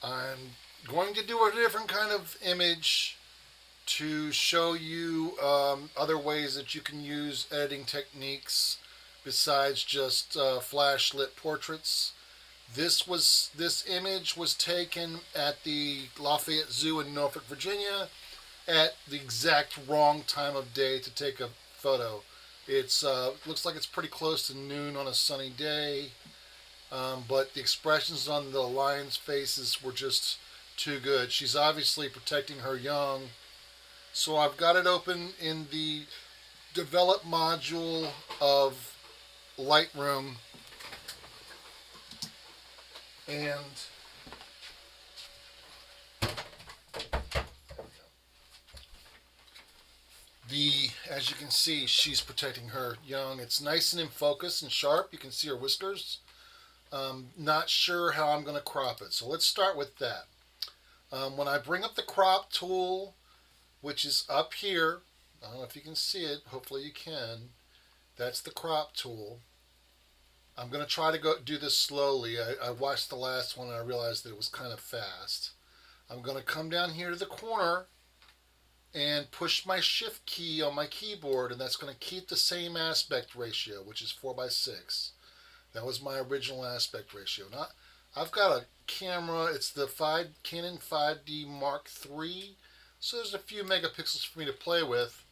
I'm going to do a different kind of image to show you other ways that you can use editing techniques besides just flash lit portraits. This image was taken at the Lafayette Zoo in Norfolk, Virginia, at the exact wrong time of day to take a photo. It's looks like it's pretty close to noon on a sunny day, but the expressions on the lion's faces were just too good. She's obviously protecting her young. So I've got it open in the develop module of Lightroom, and as you can see, she's protecting her young. It's nice and in focus and sharp. You can see her whiskers. Not sure how I'm going to crop it, so let's start with that. When I bring up the crop tool, which is up here, I don't know if you can see it, hopefully you can. That's the crop tool. I'm going to try to do this slowly. I watched the last one and I realized that it was kind of fast. I'm going to come down here to the corner and push my shift key on my keyboard, and that's going to keep the same aspect ratio, which is 4:6. That was my original aspect ratio. Now, I've got a camera, it's the Canon 5D Mark III, so there's a few megapixels for me to play with.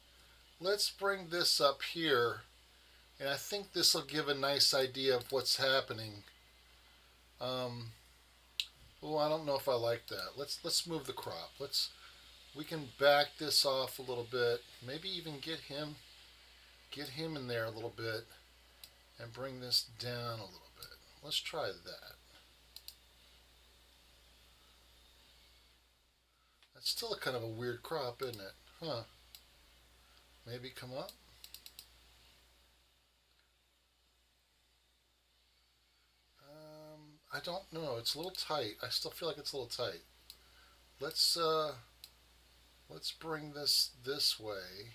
Let's bring this up here, and I think this will give a nice idea of what's happening. Oh, I don't know if I like that. Let's move the crop. We can back this off a little bit. Maybe even get him in there a little bit, and bring this down a little bit. Let's try that. That's still a kind of a weird crop, isn't it? Huh? Maybe come up. I don't know. It's a little tight. I still feel like it's a little tight. Let's bring this way,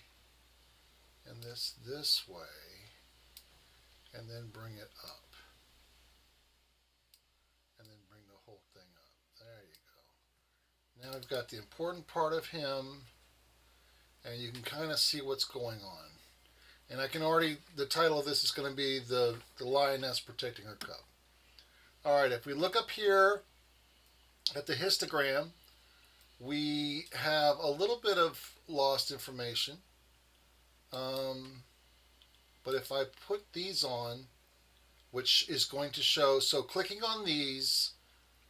and this way, and then bring it up, and then bring the whole thing up. There you go. Now I've got the important part of him, and you can kind of see what's going on. And I can already, the title of this is going to be the Lioness protecting her cub. All right, if we look up here at the histogram, we have a little bit of lost information. But if I put these on, which is going to show, so clicking on these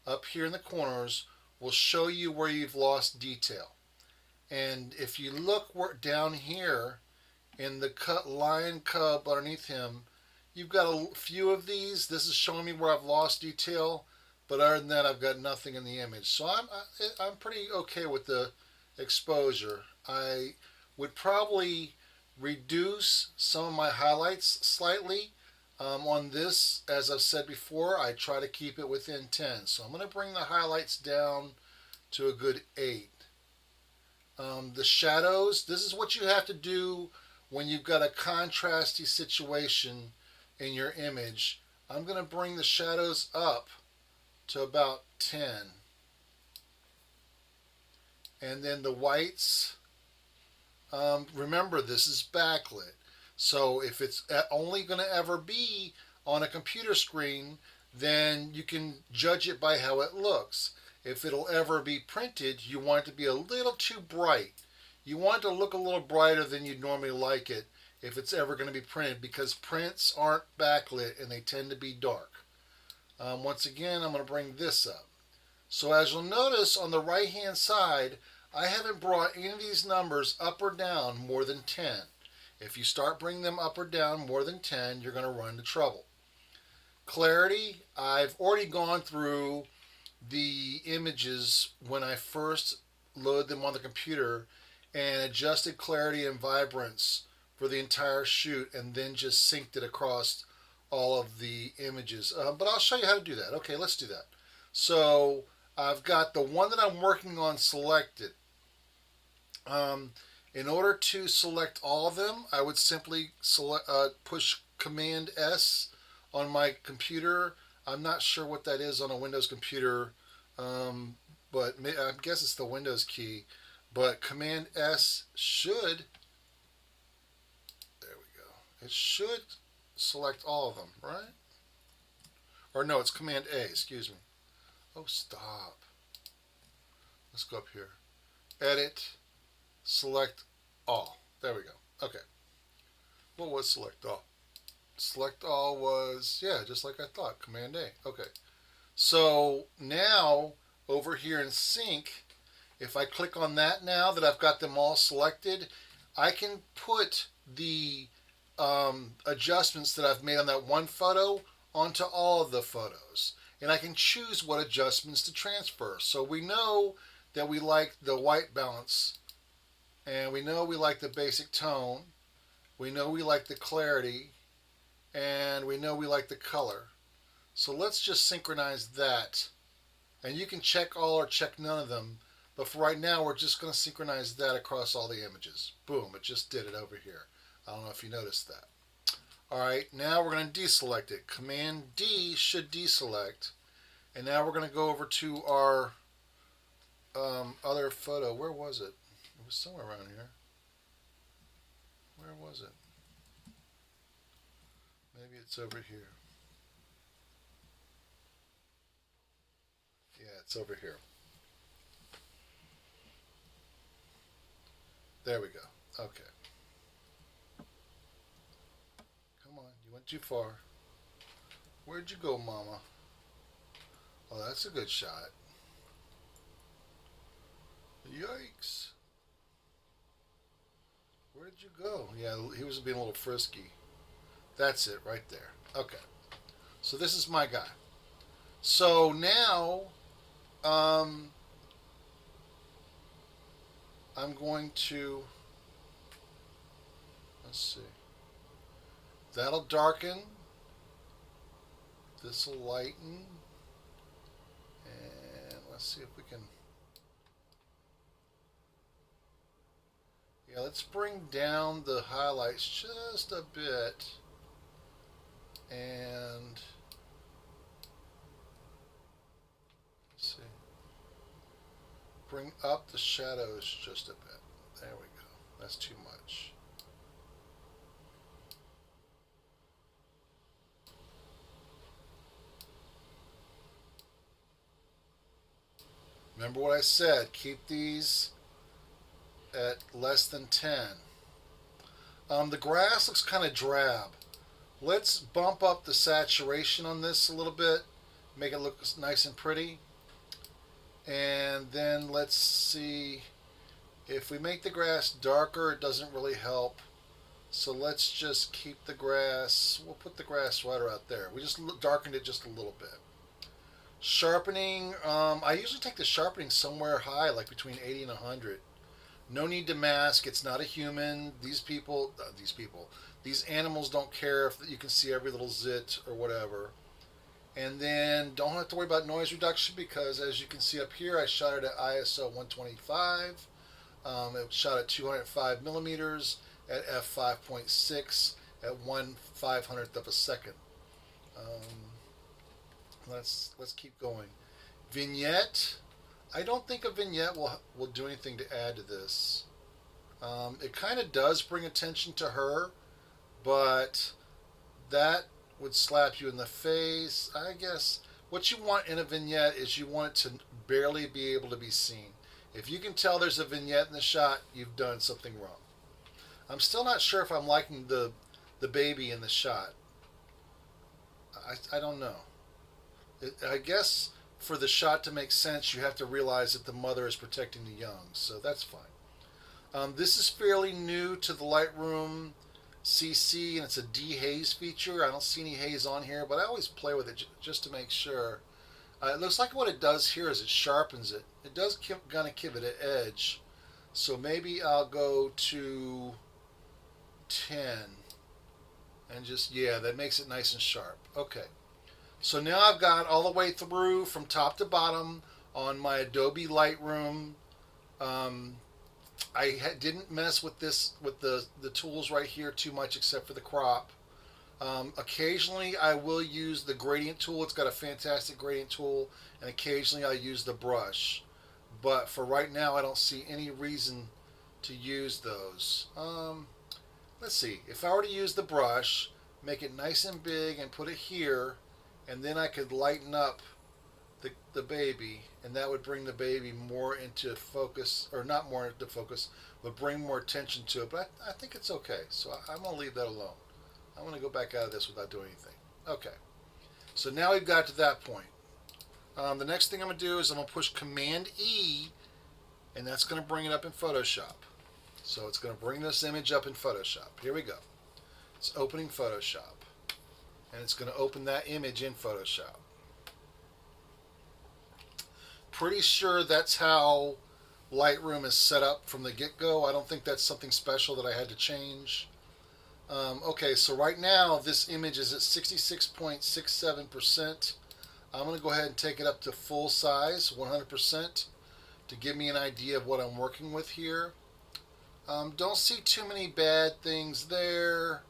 up here in the corners will show you where you've lost detail. And if you look down here in the lion cub underneath him, you've got a few of these. This is showing me where I've lost detail, but other than that, I've got nothing in the image. So I'm pretty okay with the exposure. I would probably reduce some of my highlights slightly. On this, as I've said before, I try to keep it within 10. So I'm going to bring the highlights down to a good 8. The shadows, this is what you have to do when you've got a contrasty situation in your image. I'm going to bring the shadows up to about 10. And then the whites, remember this is backlit. So if it's only going to ever be on a computer screen, then you can judge it by how it looks. If it'll ever be printed, you want it to be a little too bright. You want it to look a little brighter than you'd normally like it if it's ever going to be printed, because prints aren't backlit and they tend to be dark. Once again, I'm going to bring this up. So as you'll notice on the right hand side, I haven't brought any of these numbers up or down more than 10. If you start bringing them up or down more than 10, you're going to run into trouble. Clarity, I've already gone through the images when I first load them on the computer and adjusted clarity and vibrance for the entire shoot, and then just synced it across all of the images. But I'll show you how to do that. Okay, let's do that. So I've got the one that I'm working on selected. In order to select all of them, I would simply push Command S on my computer. I'm not sure what that is on a Windows computer. Um, but I guess it's the Windows key. But Command S should, there we go. It should select all of them, right? Or no, it's Command A, excuse me. Oh, stop. Let's go up here. Edit, select all. There we go. Okay. What was select all? Select all was, yeah, just like I thought, Command A. Okay. So now over here in Sync, if I click on that now that I've got them all selected, I can put the adjustments that I've made on that one photo onto all of the photos. And I can choose what adjustments to transfer. So we know that we like the white balance, and we know we like the basic tone, we know we like the clarity, and we know we like the color. So let's just synchronize that. And you can check all or check none of them. But for right now, we're just going to synchronize that across all the images. Boom, it just did it over here. I don't know if you noticed that. All right, now we're going to deselect it. Command D should deselect. And now we're going to go over to our other photo. Where was it? It was somewhere around here. Where was it? Maybe it's over here. Yeah, it's over here. There we go. Okay. Come on, you went too far. Where'd you go, Mama? Oh, that's a good shot. Yikes. Where did you go? Yeah, he was being a little frisky. That's it right there. Okay. So this is my guy. So now I'm going to, let's see. That'll darken. This will lighten. And let's see if we can. Yeah, let's bring down the highlights just a bit. And let's see. Bring up the shadows just a bit. There we go. That's too much. Remember what I said, keep these at less than 10. The grass looks kind of drab. Let's bump up the saturation on this a little bit, make it look nice and pretty. And then let's see, if we make the grass darker, it doesn't really help. So let's just keep the grass, we'll put the grass right about there. We just darkened it just a little bit. Sharpening, I usually take the sharpening somewhere high, like between 80 and 100. No need to mask. It's not a human. These animals don't care if you can see every little zit or whatever. And then don't have to worry about noise reduction because as you can see up here, I shot it at ISO 125. It shot at 205 millimeters at f5.6 at 1/500th of a second. Let's keep going. Vignette. I don't think a vignette will do anything to add to this. It kind of does bring attention to her, but that would slap you in the face. I guess what you want in a vignette is you want it to barely be able to be seen. If you can tell there's a vignette in the shot, you've done something wrong. I'm still not sure if I'm liking the baby in the shot. I don't know. I guess for the shot to make sense, you have to realize that the mother is protecting the young, so that's fine. This is fairly new to the Lightroom CC, and it's a dehaze feature. I don't see any haze on here, but I always play with it just to make sure. It looks like what it does here is it sharpens it. It does kind of give it an edge, so maybe I'll go to 10, and just, yeah, that makes it nice and sharp. Okay. So now I've got all the way through from top to bottom on my Adobe Lightroom. I didn't mess with this with the tools right here too much except for the crop. Occasionally I will use the gradient tool. It's got a fantastic gradient tool, and occasionally I use the brush. But for right now, I don't see any reason to use those. Let's see. If I were to use the brush, make it nice and big and put it here, and then I could lighten up the baby, and that would bring the baby more into focus, or not more into focus, but bring more attention to it. But I think it's okay, so I'm going to leave that alone. I'm going to go back out of this without doing anything. Okay, so now we've got to that point. The next thing I'm going to do is I'm going to push Command E, and that's going to bring it up in Photoshop. So it's going to bring this image up in Photoshop. Here we go. It's opening Photoshop, and it's going to open that image in Photoshop. Pretty sure that's how Lightroom is set up from the get-go. I don't think that's something special that I had to change. Okay, so right now this image is at 66.67%. I'm going to go ahead and take it up to full size, 100%, to give me an idea of what I'm working with here. Don't see too many bad things there.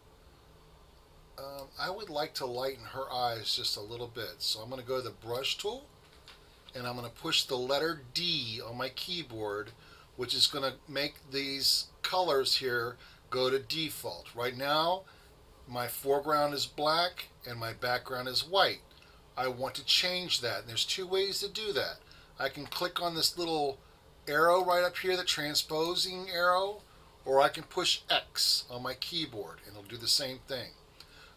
I would like to lighten her eyes just a little bit. So I'm going to go to the brush tool, and I'm going to push the letter D on my keyboard, which is going to make these colors here go to default. Right now, my foreground is black and my background is white. I want to change that, and there's two ways to do that. I can click on this little arrow right up here, the transposing arrow, or I can push X on my keyboard, and it'll do the same thing.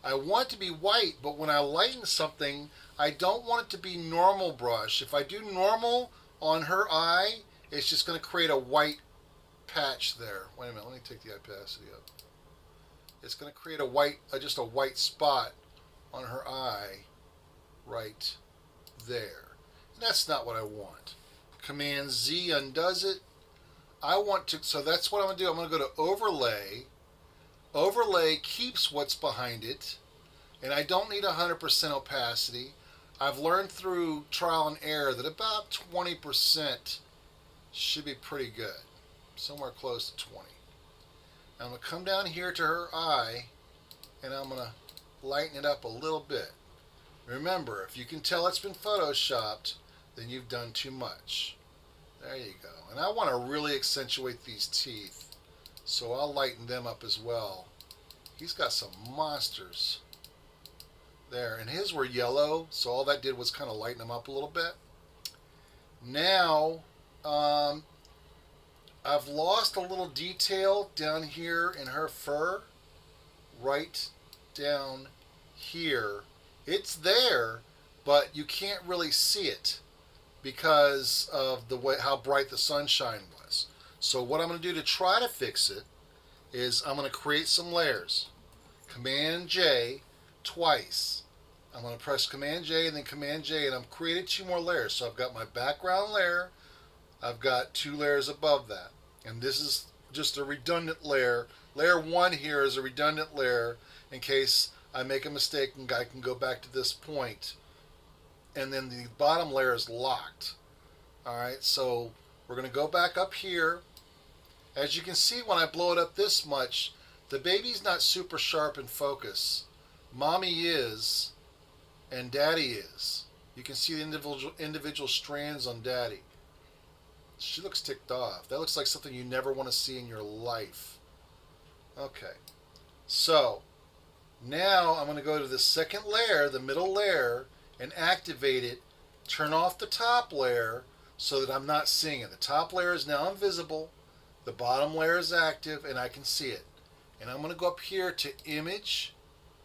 I want it to be white, but when I lighten something, I don't want it to be normal brush. If I do normal on her eye, it's just going to create a white patch there. Wait a minute, let me take the opacity up. It's going to create a white, just a white spot on her eye right there. And that's not what I want. Command Z undoes it. I want to, so that's what I'm going to do. I'm going to go to Overlay. Overlay keeps what's behind it, and I don't need 100% opacity. I've learned through trial and error that about 20% should be pretty good. Somewhere close to 20. I'm going to come down here to her eye, and I'm going to lighten it up a little bit. Remember, if you can tell it's been photoshopped, then you've done too much. There you go. And I want to really accentuate these teeth, so I'll lighten them up as well. He's got some monsters there, and his were yellow, so all that did was kind of lighten them up a little bit. Now, I've lost a little detail down here in her fur, right down here. It's there, but you can't really see it because of the way how bright the sunshine was. So what I'm going to do to try to fix it is I'm going to create some layers. Command J twice. I'm going to press Command J and then Command J, and I've created two more layers. So I've got my background layer. I've got two layers above that. And this is just a redundant layer. Layer 1 here is a redundant layer in case I make a mistake and I can go back to this point. And then the bottom layer is locked. Alright, so we're going to go back up here. As you can see, when I blow it up this much, the baby's not super sharp in focus. Mommy is, and Daddy is. You can see the individual strands on Daddy. She looks ticked off. That looks like something you never want to see in your life. Okay, so now I'm going to go to the second layer, the middle layer, and activate it. Turn off the top layer so that I'm not seeing it. The top layer is now invisible. The bottom layer is active, and I can see it. And I'm going to go up here to Image,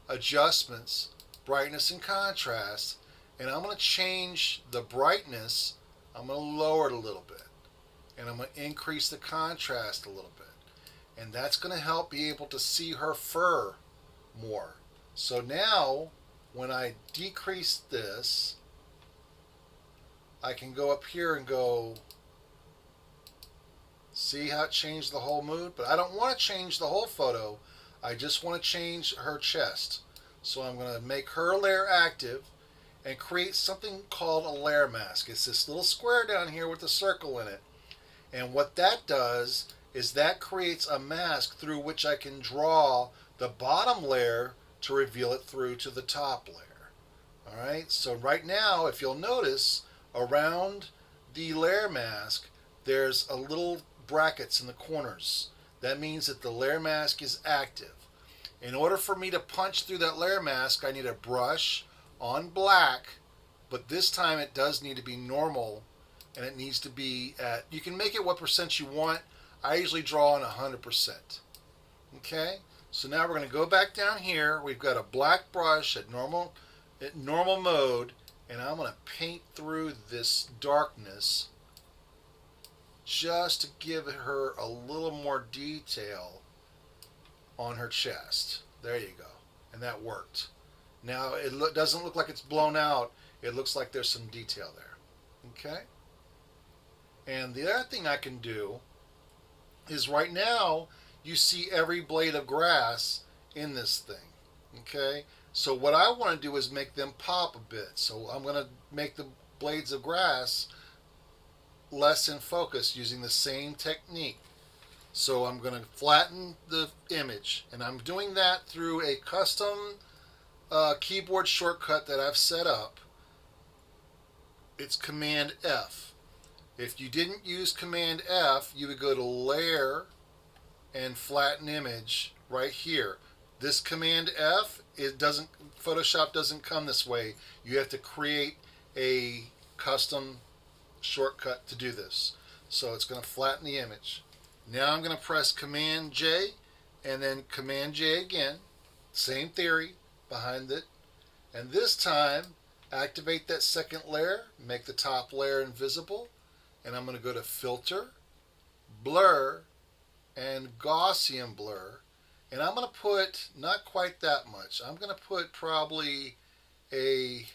Adjustments, Brightness and Contrast, and I'm going to change the brightness. I'm going to lower it a little bit, and I'm going to increase the contrast a little bit. And that's going to help be able to see her fur more. So now, when I decrease this, I can go up here and go, see how it changed the whole mood? But I don't want to change the whole photo. I just want to change her chest. So I'm going to make her layer active and create something called a layer mask. It's this little square down here with a circle in it. And what that does is that creates a mask through which I can draw the bottom layer to reveal it through to the top layer. All right, so right now, if you'll notice, around the layer mask, there's a little brackets in the corners. That means that the layer mask is active. In order for me to punch through that layer mask, I need a brush on black, but this time it does need to be normal, and it needs to be at, you can make it what percent you want. I usually draw on 100%. Okay, so now we're going to go back down here. We've got a black brush at normal mode, and I'm going to paint through this darkness just to give her a little more detail on her chest. There you go, and that worked. Now it doesn't look like it's blown out. It looks like there's some detail there. Okay, and the other thing I can do is right now you see every blade of grass in this thing. Okay, so what I want to do is make them pop a bit. So I'm going to make the blades of grass less in focus using the same technique. So I'm going to flatten the image, and I'm doing that through a custom keyboard shortcut that I've set up. It's Command F. If you didn't use Command F, you would go to Layer and Flatten Image right here. This Command F, Photoshop doesn't come this way. You have to create a custom shortcut to do this. So it's going to flatten the image. Now I'm going to press Command J and then Command J again. Same theory behind it. And this time, activate that second layer, make the top layer invisible, and I'm going to go to Filter, Blur, and Gaussian Blur. And I'm going to put, not quite that much, I'm going to put probably a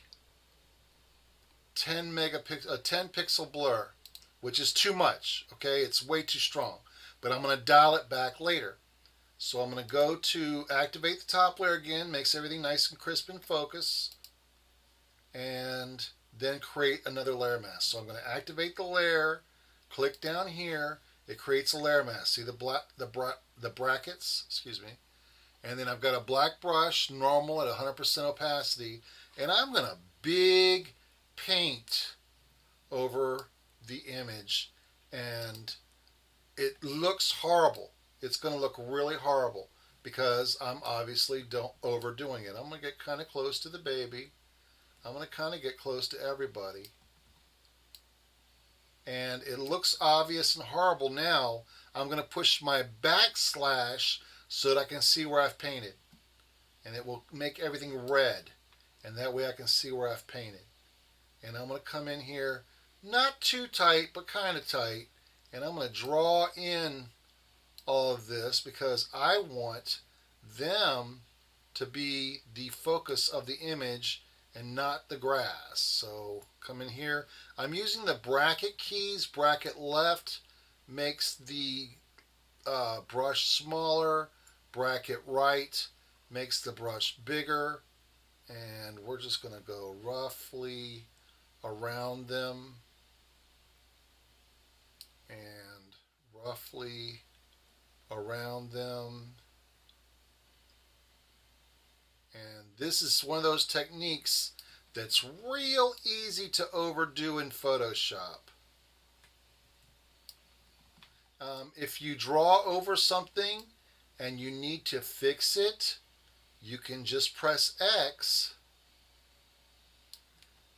10 pixel blur, which is too much, okay? It's way too strong. But I'm going to dial it back later. So I'm going to go to activate the top layer again, makes everything nice and crisp in focus, and then create another layer mask. So I'm going to activate the layer, click down here, it creates a layer mask. See the brackets, excuse me. And then I've got a black brush, normal at 100% opacity, and I'm going to big paint over the image, and it looks horrible. It's going to look really horrible because I'm obviously overdoing it. I'm going to get kind of close to the baby. I'm going to kind of get close to everybody. And it looks obvious and horrible now. I'm going to push my backslash so that I can see where I've painted. And it will make everything red. And that way I can see where I've painted. And I'm going to come in here, not too tight, but kind of tight. And I'm going to draw in all of this because I want them to be the focus of the image and not the grass. So come in here. I'm using the bracket keys. Bracket left makes the brush smaller. Bracket right makes the brush bigger. And we're just going to go roughly around them. And roughly around them. And this is one of those techniques that's real easy to overdo in Photoshop. If you draw over something and you need to fix it, you can just press X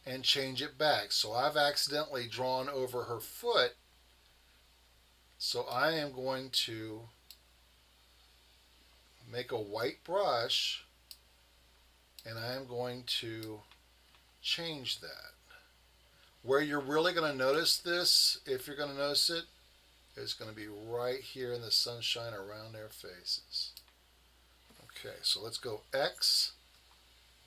and change it back. So I've accidentally drawn over her foot, so I am going to make a white brush, and I am going to change that. Where you're really going to notice this, if you're going to notice it, is going to be right here in the sunshine around their faces. Okay, so let's go X,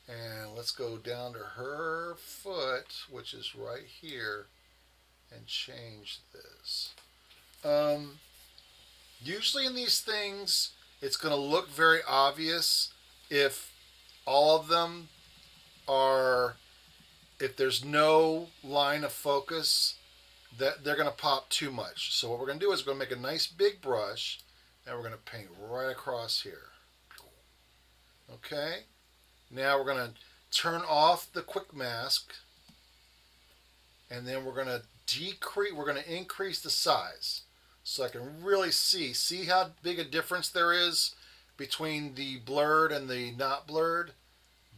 and let's go down to her foot, which is right here, and change this. Usually in these things, it's going to look very obvious if all of them are, if there's no line of focus, that they're going to pop too much. So what we're going to do is we're going to make a nice big brush, and we're going to paint right across here. Okay, now we're going to turn off the quick mask, and then we're going to increase the size so I can really see how big a difference there is between the blurred and the not blurred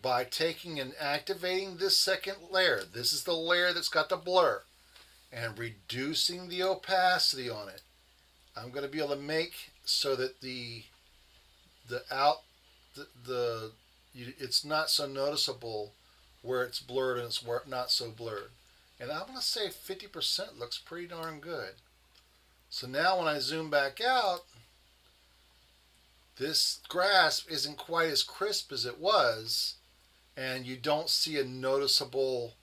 by taking and activating this second layer. This is the layer that's got the blur, and reducing the opacity on it. I'm going to be able to make so that the out the it's not so noticeable where it's blurred and it's not so blurred. And I'm going to say 50% looks pretty darn good. So now when I zoom back out, this grass isn't quite as crisp as it was, and you don't see a noticeable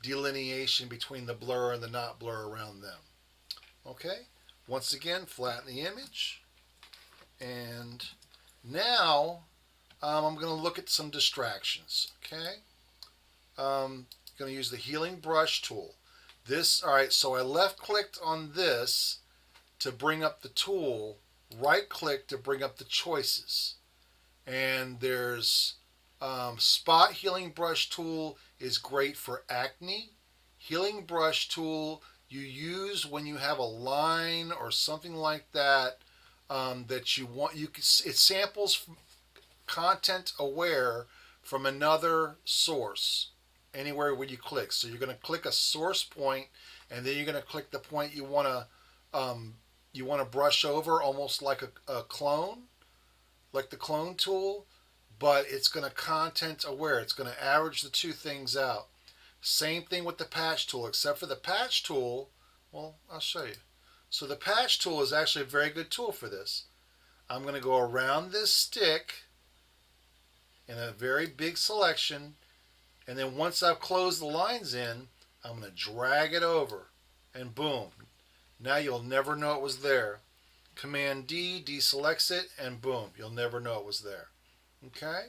delineation between the blur and the not blur around them. Okay, once again, flatten the image, and now I'm going to look at some distractions. Okay, going to use the healing brush tool. Alright, so I left clicked on this to bring up the tool, right click to bring up the choices. And there's spot healing brush tool is great for acne. Healing brush tool you use when you have a line or something like that that you want. It samples content aware from another source anywhere where you click. So you're going to click a source point, and then you're going to click the point you want to brush over, almost like a clone, like the clone tool, but it's going to content aware. It's going to average the two things out. Same thing with the patch tool, except for the patch tool, well, I'll show you. So the patch tool is actually a very good tool for this. I'm going to go around this stick in a very big selection, and then once I've closed the lines in, I'm going to drag it over, and boom. Now you'll never know it was there. Command D deselects it, and boom, you'll never know it was there. Okay?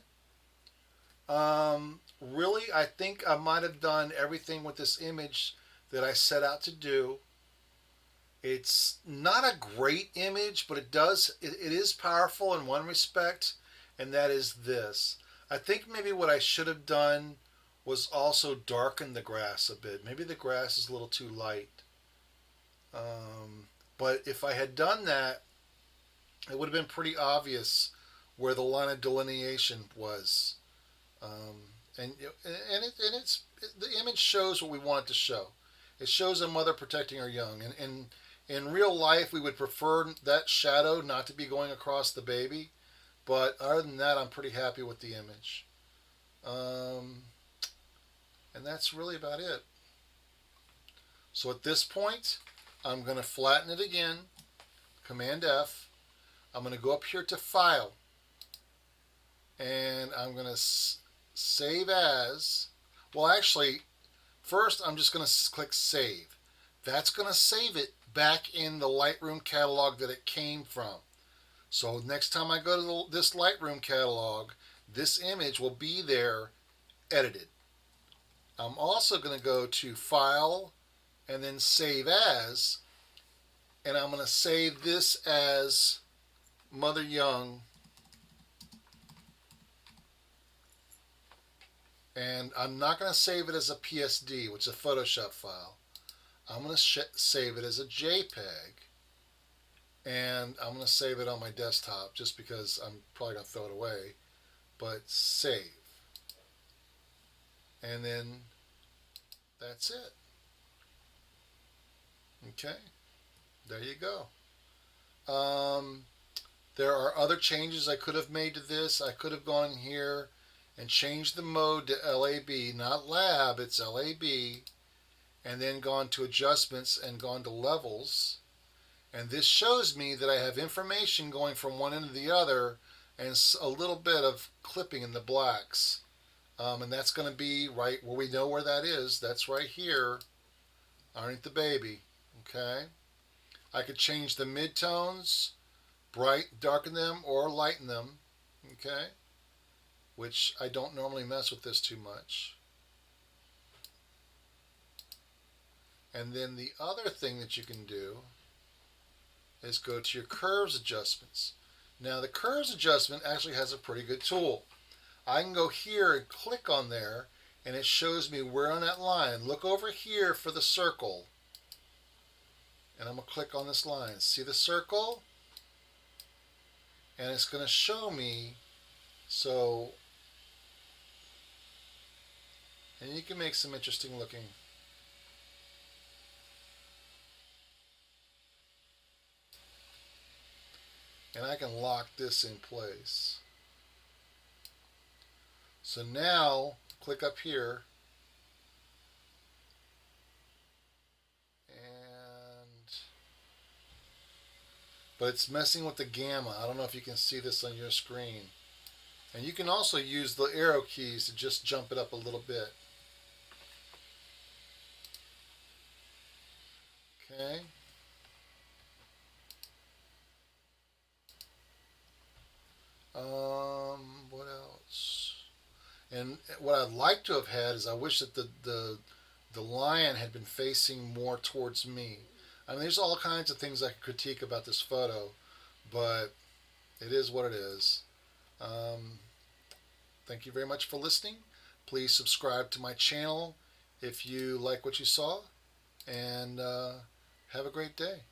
Really, I think I might have done everything with this image that I set out to do. It's not a great image, but it is powerful in one respect, and that is this. I think maybe what I should have done was also darken the grass a bit. Maybe the grass is a little too light. But if I had done that, it would have been pretty obvious where the line of delineation was. The image shows what we want it to show. It shows a mother protecting her young. And in real life, we would prefer that shadow not to be going across the baby. But other than that, I'm pretty happy with the image. And that's really about it. So at this point, I'm going to flatten it again. Command F. I'm going to go up here to File. And I'm going to save as. Well, actually, first I'm just going to click Save. That's going to save it back in the Lightroom catalog that it came from. So next time I go to this Lightroom catalog, this image will be there edited. I'm also going to go to File and then Save As, and I'm going to save this as Mother Young, and I'm not going to save it as a PSD, which is a Photoshop file. I'm going to save it as a JPEG, and I'm going to save it on my desktop just because I'm probably going to throw it away, but save. And then that's it. Okay, there you go. There are other changes I could have made to this. I could have gone here and changed the mode to LAB, not lab, it's LAB, and then gone to adjustments and gone to levels. And this shows me that I have information going from one end to the other and a little bit of clipping in the blacks. And that's going to be right where we know where that is. That's right here underneath the baby. Okay. I could change the midtones, darken them, or lighten them. Okay. Which I don't normally mess with this too much. And then the other thing that you can do is go to your curves adjustments. Now the curves adjustment actually has a pretty good tool. I can go here and click on there, and it shows me where on that line. Look over here for the circle, and I'm going to click on this line. See the circle? And it's going to show me. So, and you can make some interesting looking. And I can lock this in place. So now, click up here, but it's messing with the gamma. I don't know if you can see this on your screen. And you can also use the arrow keys to just jump it up a little bit. Okay. What else? And what I'd like to have had is I wish that the lion had been facing more towards me. I mean, there's all kinds of things I could critique about this photo, but it is what it is. Um, Thank you very much for listening. Please subscribe to my channel if you like what you saw, and have a great day.